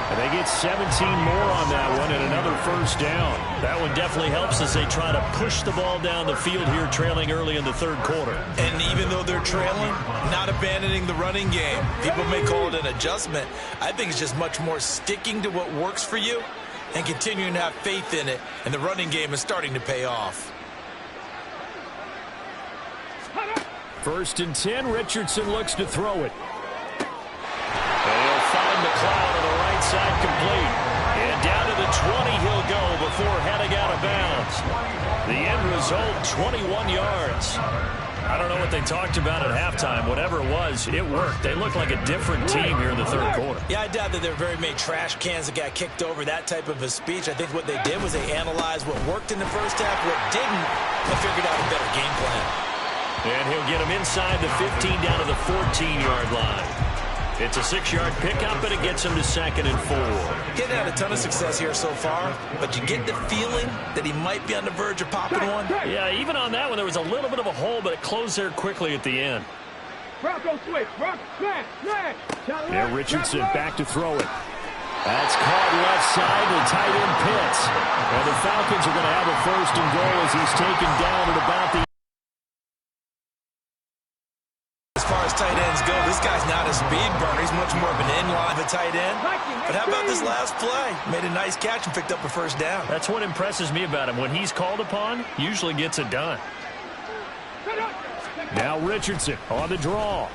And they get 17 more on that one and another first down. That one definitely helps as they try to push the ball down the field here, trailing early in the third quarter. And even though they're trailing, not abandoning the running game. People may call it an adjustment. I think it's just much more sticking to what works for you and continuing to have faith in it. And the running game is starting to pay off. First and 10, Richardson looks to throw it. And he'll find McLeod on the right side complete. And down to the 20 he'll go before heading out of bounds. The end result, 21 yards. I don't know what they talked about at halftime. Whatever it was, it worked. They look like a different team here in the third quarter. Yeah, I doubt that there were very many trash cans that got kicked over, that type of a speech. I think what they did was they analyzed what worked in the first half, what didn't, and figured out a better game plan. And he'll get him inside the 15 down to the 14-yard line. It's a 6-yard pickup, and it gets him to 2nd and 4. Getting had a ton of success here so far, but you get the feeling that he might be on the verge of popping one. Yeah, even on that one, there was a little bit of a hole, but it closed there quickly at the end. Bronco switch. Bronco smash. Now Richardson back to throw it. That's caught left side to tight end Pitts. And the Falcons are going to have a 1st and goal as he's taken down at about the... As far as tight ends go, this guy's not a speed burner. He's much more of an in-line of a tight end. But how about this last play? Made a nice catch and picked up a 1st down. That's what impresses me about him. When he's called upon, usually gets it done. Now Richardson on the draw.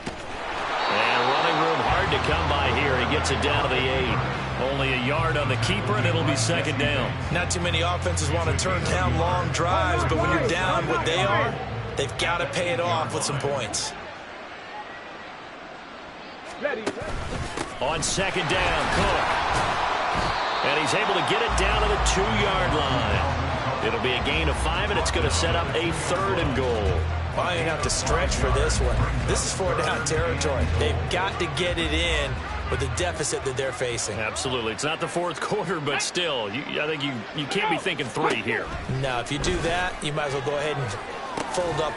And running room hard to come by here. He gets it down to the 8. Only a yard on the keeper, and it'll be 2nd down. Not too many offenses want to turn down long drives, but when you're down what they are, they've got to pay it off with some points. On 2nd down, Cook. And he's able to get it down to the 2-yard line. It'll be a gain of 5, and it's going to set up a 3rd and goal. Well, you have to stretch for this one. This is 4-down territory. They've got to get it in with the deficit that they're facing. Absolutely. It's not the 4th quarter, but still, I think you can't be thinking 3 here. No, if you do that, you might as well go ahead and fold up.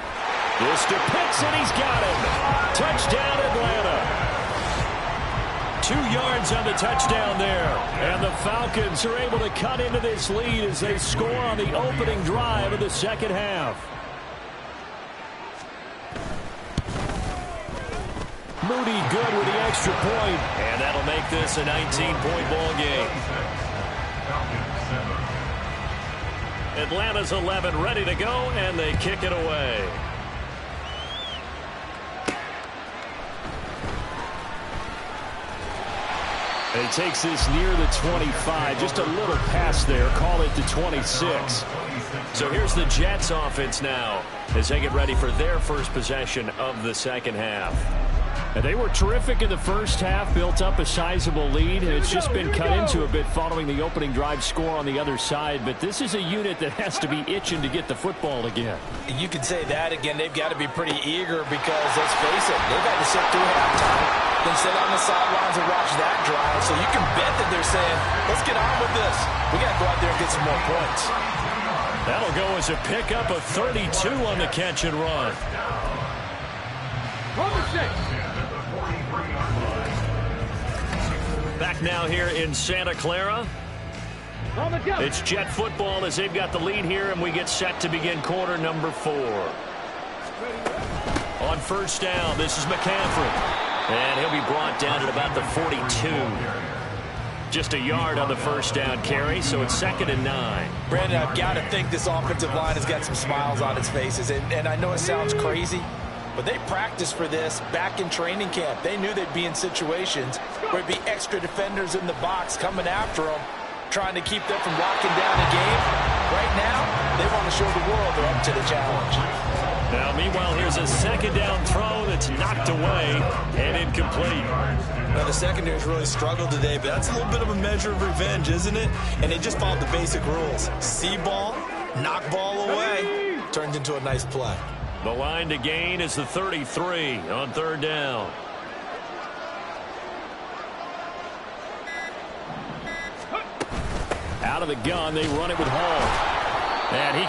Mr. Pitts, and he's got him. Touchdown, Atlanta. 2 yards on the touchdown there. And the Falcons are able to cut into this lead as they score on the opening drive of the second half. Moody good with the extra point. And that'll make this a 19-point ball game. Atlanta's 11 ready to go, and they kick it away. He takes this near the 25. Just a little pass there. Call it the 26. So here's the Jets offense now as they get ready for their first possession of the second half. And they were terrific in the first half, built up a sizable lead, and it's just been cut into a bit following the opening drive score on the other side. But this is a unit that has to be itching to get the football again. You could say that again. They've got to be pretty eager because, let's face it, they've had to sit through halftime, then sit on the sidelines and watch that drive. So you can bet that they're saying, let's get on with this. We got to go out there and get some more points. That'll go as a pickup of 32 on the catch and run. Back now here in Santa Clara. It's Jet football as they've got the lead here, and we get set to begin quarter number 4. On first down, this is McCaffrey. And he'll be brought down at about the 42. Just a yard on the first down carry, so it's 2nd and 9. Brandon, I've got to think this offensive line has got some smiles on its faces. And I know it sounds crazy, but they practiced for this back in training camp. They knew they'd be in situations where there'd be extra defenders in the box coming after them, trying to keep them from locking down a game. Right now, they want to show the world they're up to the challenge. Now, meanwhile, here's a 2nd down throw that's knocked away and incomplete. Now, the secondary's really struggled today, but that's a little bit of a measure of revenge, isn't it? And they just followed the basic rules. See ball, knock ball away, turns into a nice play. The line to gain is the 33 on 3rd down. Out of the gun, they run it with Hall. And he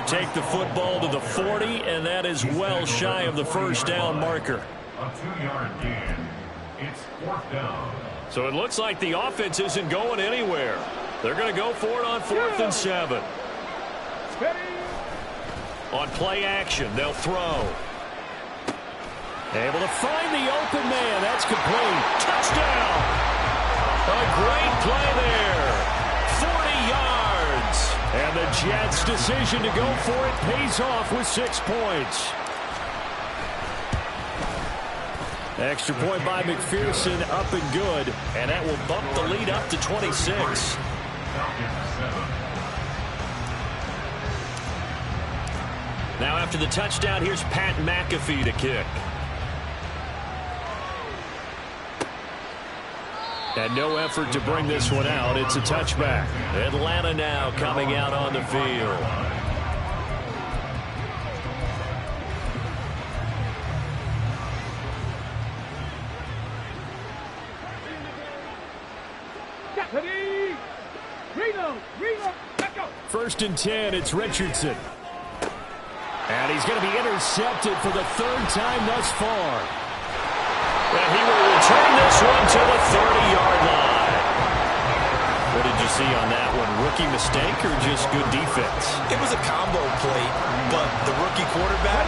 take the football to the 40, and that is well shy of the first down marker. A 2-yard gain. It's 4th down. So it looks like the offense isn't going anywhere. They're going to go for it on 4th and 7. On play action, they'll throw. Able to find the open man. That's complete. Touchdown. A great play there. 40 yards. And the Jets' decision to go for it pays off with 6 points. Extra point by McPherson, up and good. And that will bump the lead up to 26. Now after the touchdown, here's Pat McAfee to kick. And no effort to bring this one out. It's a touchback. Atlanta now coming out on the field. First and 10, it's Richardson. And he's going to be intercepted for the 3rd time thus far. And he will return this one to the 30-yard line. What did you see on that one? Rookie mistake or just good defense? It was a combo play, but the rookie quarterback,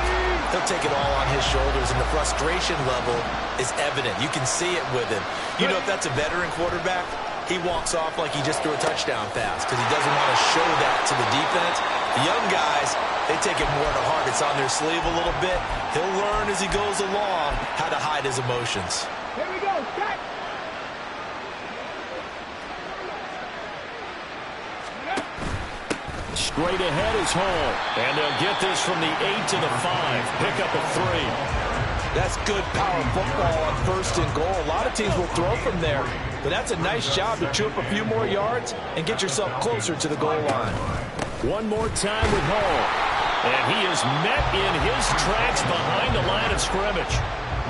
he'll take it all on his shoulders, and the frustration level is evident. You can see it with him. You know, if that's a veteran quarterback, he walks off like he just threw a touchdown pass because he doesn't want to show that to the defense. The young guys, they take it more to heart. It's on their sleeve a little bit. He'll learn as he goes along how to hide his emotions. Here we go. Set. Straight ahead is Hall. And they'll get this from the 8 to the 5. Pick up a 3. That's good power football on 1st and goal. A lot of teams will throw from there, but that's a nice job to chew up a few more yards and get yourself closer to the goal line. One more time with Hall. And he is met in his tracks behind the line of scrimmage.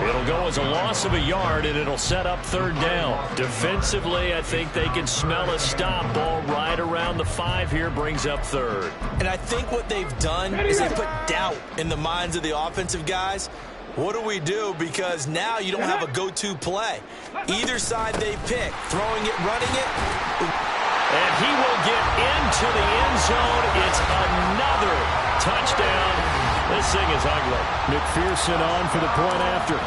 It'll go as a loss of a yard, and it'll set up 3rd down. Defensively, I think they can smell a stop. Ball right around the 5 here brings up 3rd. And I think what they've done is they put doubt in the minds of the offensive guys. What do we do? Because now you don't have a go-to play. Either side they pick, throwing it, running it. And he will get into the end zone. It's another touchdown. This thing is ugly. McPherson on for the point after.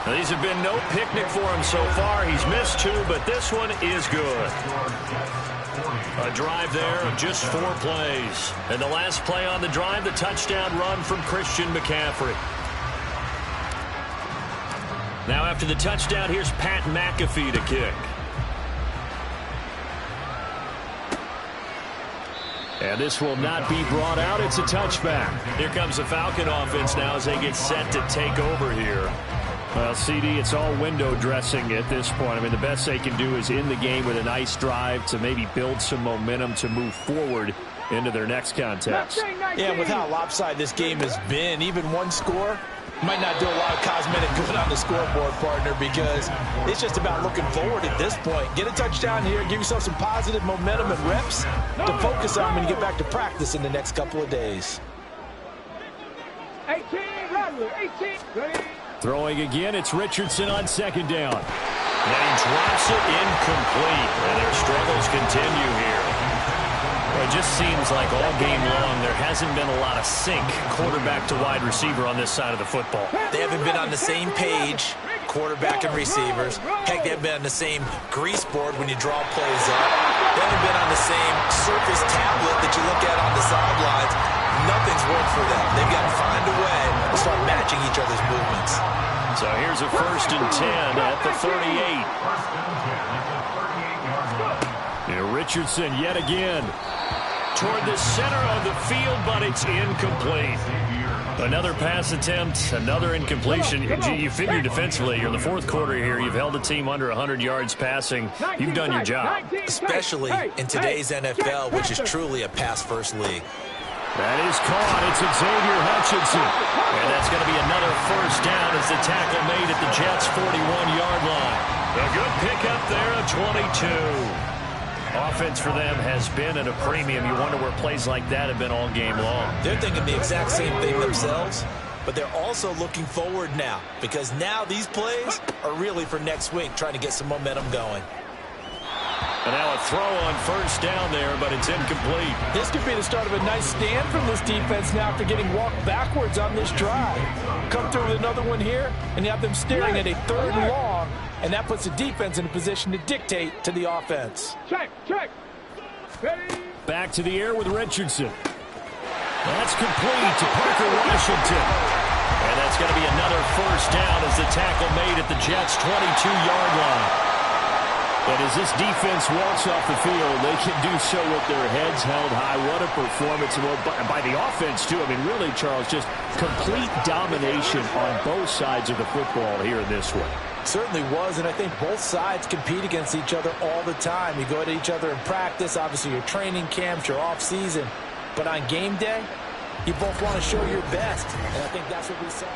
Now, these have been no picnic for him so far. He's missed 2, but this one is good. A drive there of just 4 plays. And the last play on the drive, the touchdown run from Christian McCaffrey. Now after the touchdown, here's Pat McAfee to kick. And this will not be brought out. It's a touchback. Here comes the Falcon offense now as they get set to take over here. Well, CD, it's all window dressing at this point. I mean, the best they can do is end the game with a nice drive to maybe build some momentum to move forward into their next contest. Yeah, with how lopsided this game has been, even one score might not do a lot of cosmetic good on the scoreboard, partner, because it's just about looking forward at this point. Get a touchdown here, give yourself some positive momentum and reps to focus on when you get back to practice in the next couple of days. 18, Rattler, 18. Ready? Throwing again, it's Richardson on 2nd down. And he drops it incomplete. And their struggles continue here. It just seems like all game long there hasn't been a lot of sync quarterback to wide receiver on this side of the football. They haven't been on the same page, quarterback and receivers. Heck, they haven't been on the same grease board when you draw plays up. They haven't been on the same surface tablet that you look at on the sidelines. Nothing's worked for them. They've got to find a way to start matching each other's movements. So here's a 1st and 10 at the 38. Richardson yet again toward the center of the field, but it's incomplete. Another pass attempt, another incompletion. You figure defensively, you're in the 4th quarter here. You've held the team under 100 yards passing. You've done your job. Especially in today's NFL, which is truly a pass-first league. That is caught. It's Xavier Hutchinson. And that's going to be another 1st down as the tackle made at the Jets' 41-yard line. A good pickup there of 22. Offense for them has been at a premium. You wonder where plays like that have been all game long. They're thinking the exact same thing themselves, but they're also looking forward now because now these plays are really for next week, trying to get some momentum going. And now a throw on first down there, but it's incomplete. This could be the start of a nice stand from this defense now after getting walked backwards on this drive. Come through with another one here, and you have them staring at a 3rd and long, and that puts the defense in a position to dictate to the offense. Check. Ready. Back to the air with Richardson. That's complete to Parker Washington. And that's going to be another first down as the tackle made at the Jets' 22-yard line. And as this defense walks off the field, they can do so with their heads held high. What a performance by the offense, too. I mean, really, Charles, just complete domination on both sides of the football here in this one. Certainly was, and I think both sides compete against each other all the time. You go at each other in practice, obviously your training camps, your off-season. But on game day, you both want to show your best, and I think that's what we saw.